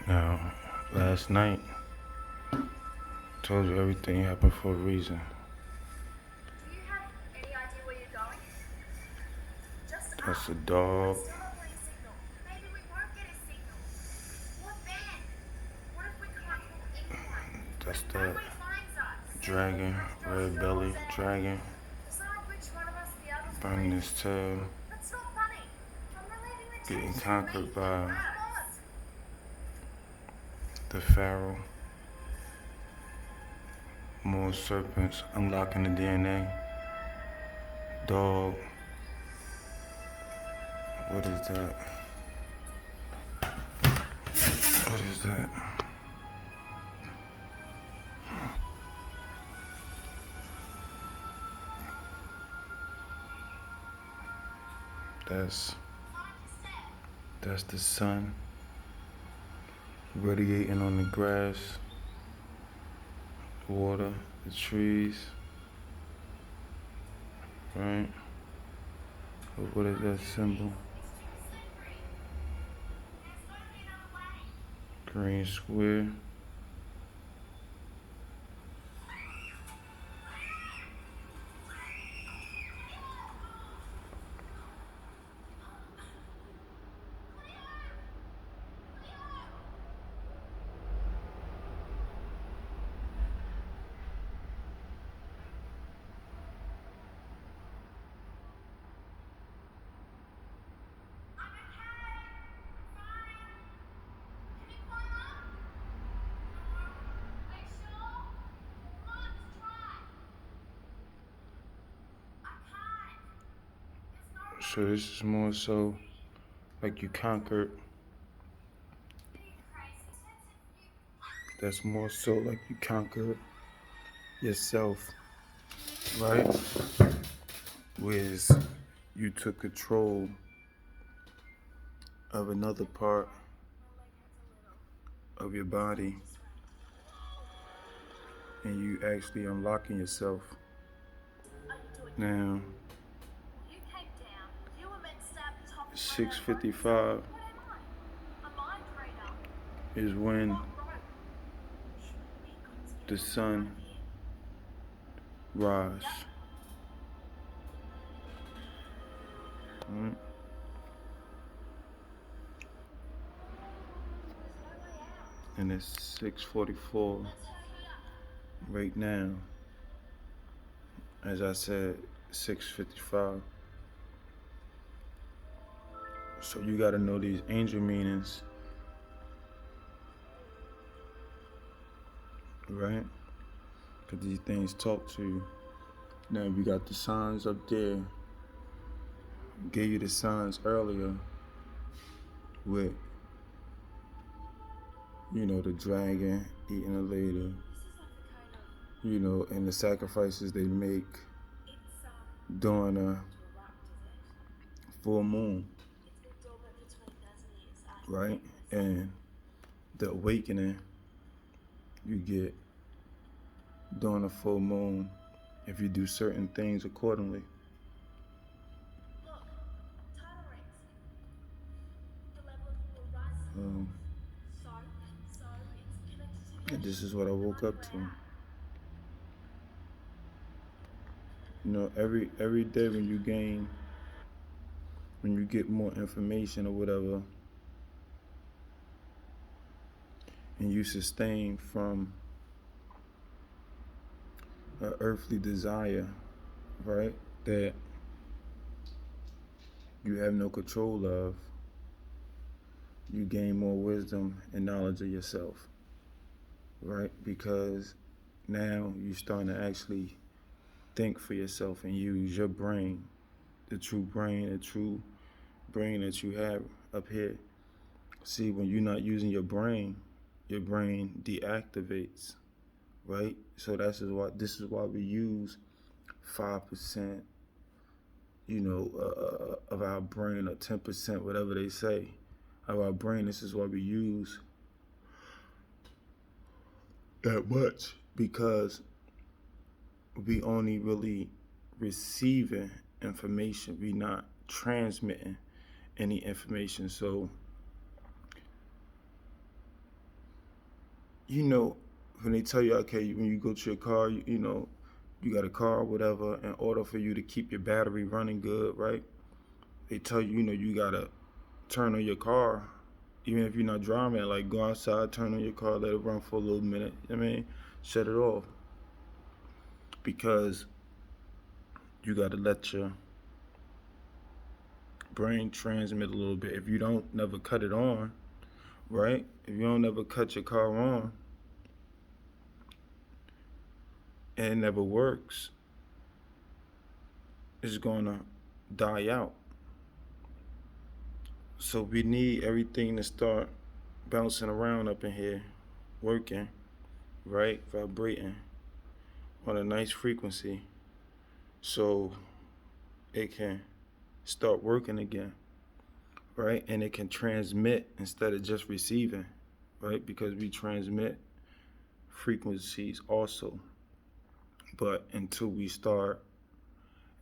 Now, last night, told you everything happened for a reason. Do you have any idea where you're going? Just That's up. a dog. Still not getting signal. Maybe we won't get a signal. What then? What if we can't pull anyone? That's No that one finds us. dragon, We have to draw red belly straws and dragon, decide which one of us the others will burning lead. his tail, That's not funny. I'm relieving the getting tension and conquered making it by worse. the pharaoh. More serpents, unlocking the DNA. Dog. What is that? What is that? That's the sun radiating on the grass, water, the trees, right? What is that symbol? Green square. So this is more so like you conquered. That's more so like you conquered yourself, right? Whereas you took control of another part of your body and you actually unlocking yourself. Now, 6:55 is when the sun rise. Right? And it's 6:44 right now. As I said, 6:55. So you got to know these angel meanings, right? Because these things talk to you. Now we got the signs up there. Gave you the signs earlier with, the dragon eating a lady, and the sacrifices they make during a full moon, right? And the awakening you get during a full moon if you do certain things accordingly. And this is what I woke up to. Every day when you get more information or whatever, and you sustain from an earthly desire, right, that you have no control of, you gain more wisdom and knowledge of yourself, right? Because now you're starting to actually think for yourself and use your brain, the true brain that you have up here. See, when you're not using your brain deactivates, right? So this is why we use 5%, of our brain, or 10%, whatever they say, of our brain. This is why we use that much, because we only really receiving information. We not transmitting any information. So you know, when they tell you, okay, when you go to your car, you know, you got a car or whatever, in order for you to keep your battery running good, right? They tell you, you know, you gotta turn on your car, even if you're not driving, like go outside, turn on your car, let it run for a little minute. I mean, shut it off. Because you gotta let your brain transmit a little bit. If you don't never cut it on, right? If you don't never cut your car on and it never works, it's gonna die out. So we need everything to start bouncing around up in here, working, right? Vibrating on a nice frequency so it can start working again, right? And it can transmit instead of just receiving, right? Because we transmit frequencies also. But until we start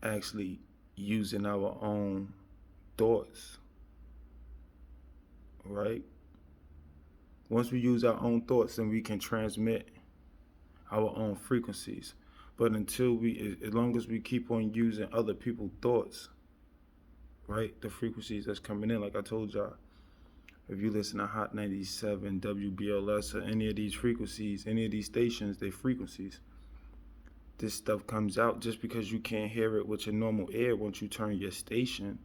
actually using our own thoughts, right? Once we use our own thoughts, then we can transmit our own frequencies. But until we, as long as we keep on using other people's thoughts, right, the frequencies that's coming in, like I told y'all, if you listen to Hot 97, WBLS, or any of these frequencies, any of these stations, they frequencies, this stuff comes out. Just because you can't hear it with your normal ear once you turn your station,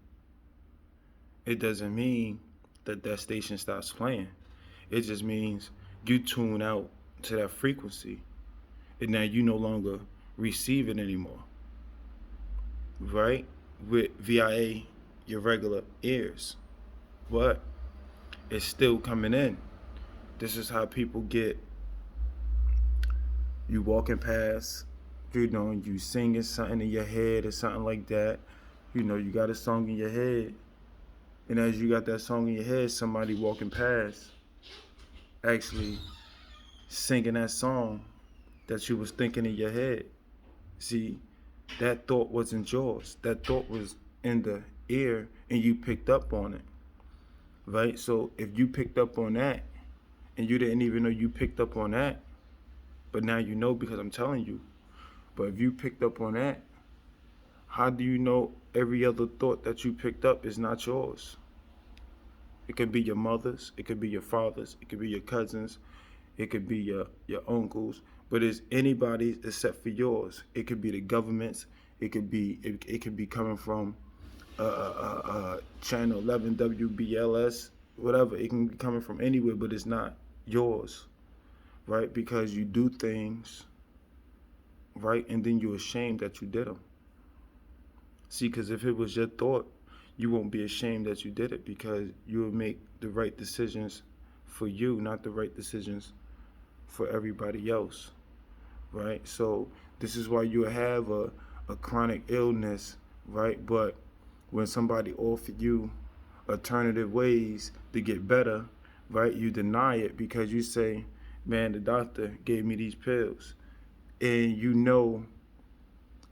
it doesn't mean that that station stops playing. It just means you tune out to that frequency, and now you no longer receive it anymore, right? With via your regular ears, but it's still coming in. This is how people get you walking past, you know, you singing something in your head or something like that. You know, you got a song in your head, and as you got that song in your head, somebody walking past actually singing that song that you was thinking in your head. See, that thought wasn't yours. That thought was in the ear, and you picked up on it, right? So if you picked up on that, and you didn't even know you picked up on that, but now you know because I'm telling you. But if you picked up on that, how do you know every other thought that you picked up is not yours? It could be your mother's, it could be your father's, it could be your cousins, it could be your uncles, but it's anybody's except for yours. It could be the government's, it could be coming from channel 11 WBLS, whatever. It can be coming from anywhere, but it's not yours, right? Because you do things, right, and then you're ashamed that you did them. See, because if it was your thought, you won't be ashamed that you did it, because you will make the right decisions for you, not the right decisions for everybody else, right? So this is why you have a chronic illness, right? But when somebody offer you alternative ways to get better, right, you deny it because you say, man, the doctor gave me these pills. And you know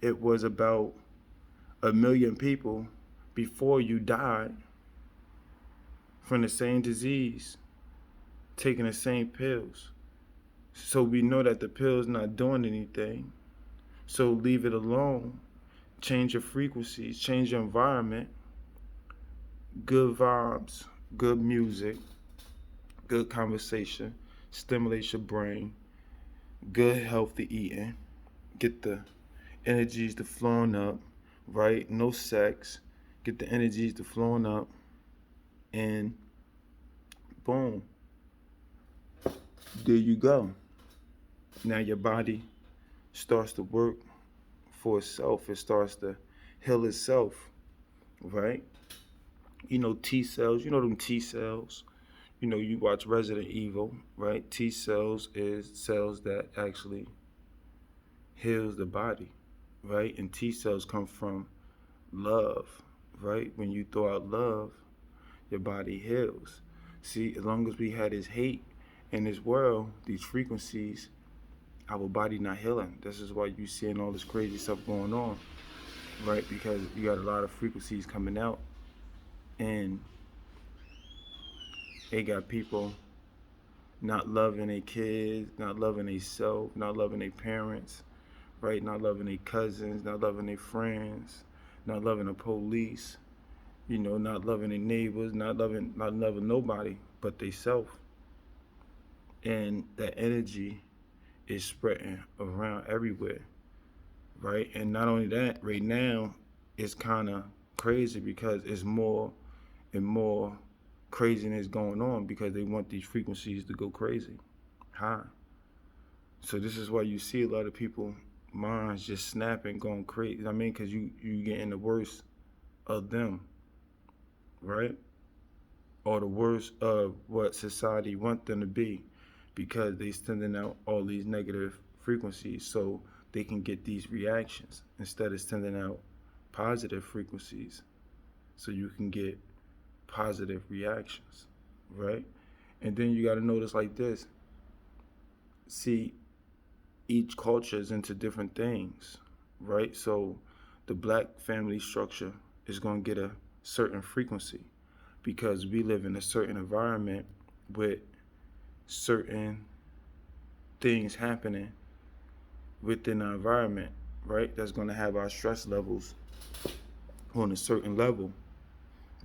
it was about 1 million people before you died from the same disease, taking the same pills. So we know that the pill's not doing anything. So leave it alone. Change your frequencies, change your environment. Good vibes, good music, good conversation, stimulates your brain, good healthy eating, get the energies to flowing up, right? No sex, get the energies to flowing up, and boom, there you go. Now your body starts to work for itself. It starts to heal itself, right? You know, T cells, you know them T cells. You know, you watch Resident Evil, right? T cells is cells that actually heals the body, right? And T cells come from love, right? When you throw out love, your body heals. See, as long as we had this hate in this world, these frequencies, our body not healing. This is why you seeing all this crazy stuff going on, right? Because you got a lot of frequencies coming out, and it got people not loving their kids, not loving themselves, not loving their parents, right? Not loving their cousins, not loving their friends, not loving the police, not loving their neighbors, not loving nobody but they self. And that energy is spreading around everywhere, right? And not only that, right now it's kind of crazy because it's more and more craziness going on because they want these frequencies to go crazy, high. So this is why you see a lot of people minds just snapping, going crazy. I mean, because you getting the worst of them, right? Or the worst of what society want them to be, because they sending out all these negative frequencies, so they can get these reactions instead of sending out positive frequencies, so you can get positive reactions, right? And then you got to notice like this. See, each culture is into different things, right? So the black family structure is going to get a certain frequency because we live in a certain environment with certain things happening within our environment, right? That's going to have our stress levels on a certain level,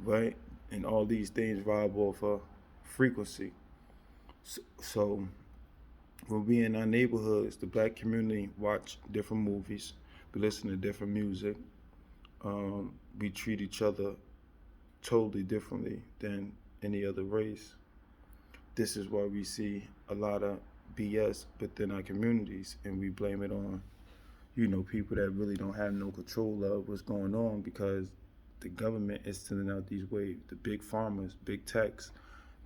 right? And all these things vibe off a frequency. So when we in our neighborhoods, the black community watch different movies, we listen to different music, we treat each other totally differently than any other race. This is why we see a lot of BS within our communities, and we blame it on, people that really don't have no control of what's going on because the government is sending out these waves. The big farmers, big techs,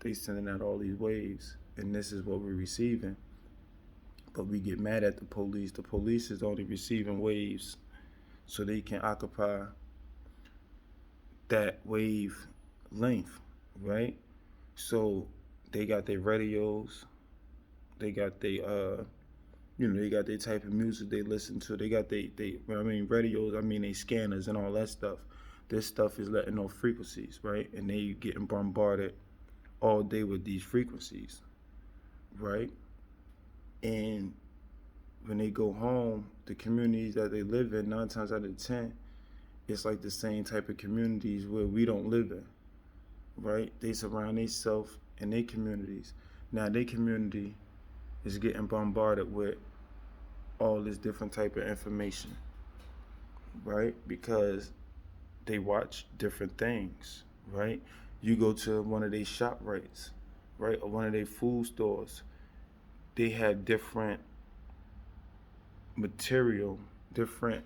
they sending out all these waves, and this is what we're receiving. But we get mad at the police. The police is only receiving waves so they can occupy that wave length, right? So they got their radios, they got they got their type of music they listen to. They got when I mean radios, I mean they scanners and all that stuff. This stuff is letting off frequencies, right? And they getting bombarded all day with these frequencies, right? And when they go home, the communities that they live in, 9 times out of 10, it's like the same type of communities where we don't live in, right? They surround themselves in their communities. Now their community is getting bombarded with all this different type of information, right? Because they watch different things, right? You go to one of their shop rights, right, or one of their food stores, they have different material, different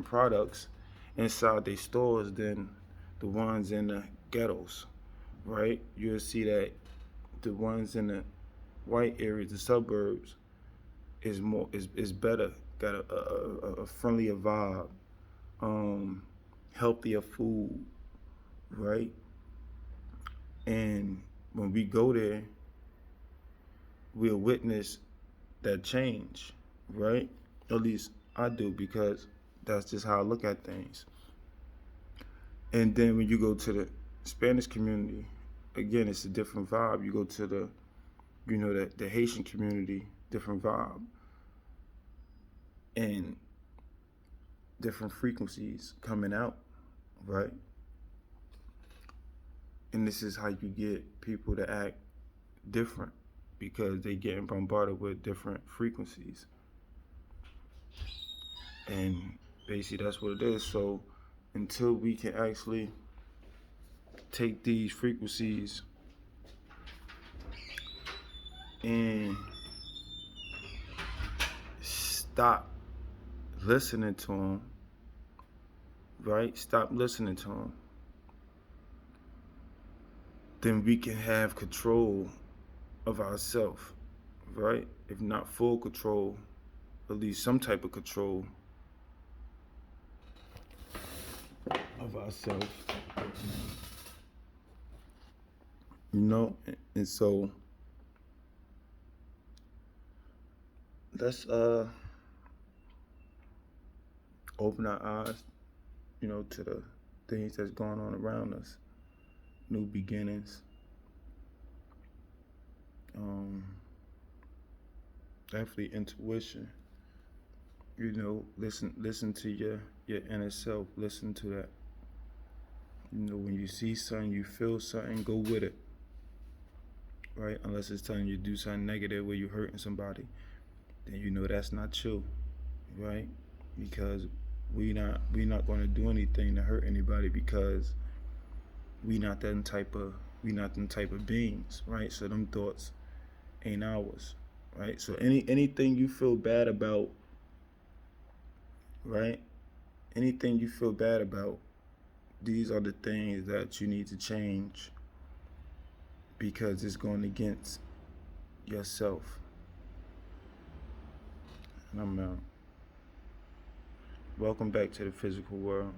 products inside their stores than the ones in the ghettos, right? You'll see that the ones in the white areas, the suburbs, is better, got a friendlier vibe, healthier food, right? And when we go there, we'll witness that change, right? At least I do, because that's just how I look at things. And then when you go to the Spanish community, again, it's a different vibe. You go to the Haitian community, different vibe, and different frequencies coming out, right? And this is how you get people to act different because they getting bombarded with different frequencies. And basically that's what it is. So until we can actually take these frequencies and stop listening to them, right? Stop listening to them. Then we can have control of ourselves, right? If not full control, at least some type of control of ourselves, and so let's open our eyes, to the things that's going on around us, new beginnings, um, definitely intuition. You know, listen to your inner self. Listen to that. You know, when you see something, you feel something, go with it. Right? Unless it's telling you to do something negative where you're hurting somebody, then you know that's not you, right? Because we not going to do anything to hurt anybody, because we not them type of beings, right? So them thoughts ain't ours, right? So anything you feel bad about, right? Anything you feel bad about, these are the things that you need to change, because it's going against yourself. And I'm out. Welcome back to the physical world.